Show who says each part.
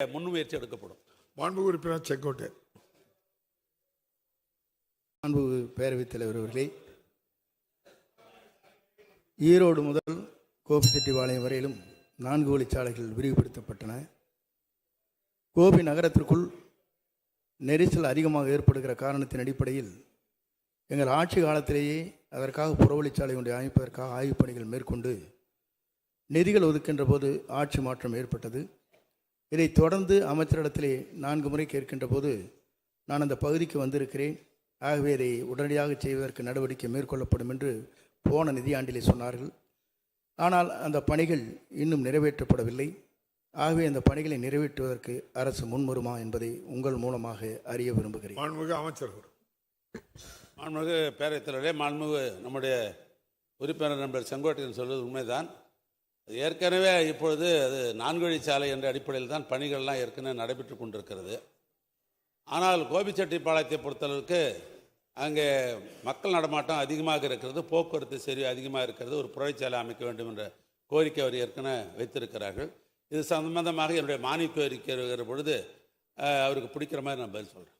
Speaker 1: முன்முயற்சி எடுக்கப்படும்.
Speaker 2: மாண்புமிகு உறுப்பினர் செங்கோட்டை.
Speaker 3: மாண்புமிகு பேரவைத் தலைவர் அவர்களே, ஈரோடு முதல் கோபிச்செட்டிப்பாளையம் வரையிலும் 4 வழிச்சாலைகள் விரிவுபடுத்தப்பட்டன. கோபி நகரத்திற்குள் நெரிசல் அதிகமாக ஏற்படுகிற காரணத்தின் அடிப்படையில் எங்கள் ஆட்சி காலத்திலேயே அதற்காக புறவழிச்சாலை ஒன்றை அமைப்பதற்காக ஆய்வுப் பணிகள் மேற்கொண்டு நிதிகள் ஒதுக்கின்ற போது ஆட்சி மாற்றம் ஏற்பட்டது. இதைத் தொடர்ந்து அமைச்சரிடத்திலே 4 முறை கேட்கின்ற போது நான் அந்த பகுதிக்கு வந்திருக்கிறேன், ஆகவே இதை உடனடியாக செய்வதற்கு நடவடிக்கை மேற்கொள்ளப்படும் என்று போன நிதியாண்டிலே சொன்னார்கள். ஆனால் அந்த பணிகள் இன்னும் நிறைவேற்றப்படவில்லை. ஆகவே அந்த பணிகளை நிறைவேற்றுவதற்கு அரசு முன்வருமா என்பதை உங்கள் மூலமாக அறிய விரும்புகிறேன்.
Speaker 2: மாண்புமிகு அமைச்சர்.
Speaker 1: மாண்புமிகு பேரவைத் தலைவரே, மாண்புமிகு நம்முடைய உறுப்பினர் நண்பர் செங்கோட்டையன் சொல்வது உண்மைதான். ஏற்கனவே இப்பொழுது அது 4 வழிச்சாலை என்ற அடிப்படையில் தான் பணிகள்லாம் ஏற்கனவே நடைபெற்று கொண்டிருக்கிறது. ஆனால் கோபிச்செட்டிப்பாளையத்தை பொறுத்தளவுக்கு அங்கே மக்கள் நடமாட்டம் அதிகமாக இருக்கிறது, போக்குவரத்து சரி அதிகமாக இருக்கிறது, ஒரு புறவழிச்சாலை அமைக்க வேண்டும் என்ற கோரிக்கை அவர் ஏற்கனவே வைத்திருக்கிறார்கள். இது சம்பந்தமாக என்னுடைய மானிய கோரிக்கை வருகிற பொழுது அவருக்கு பிடிக்கிற மாதிரி நான் பதில் சொல்கிறேன்.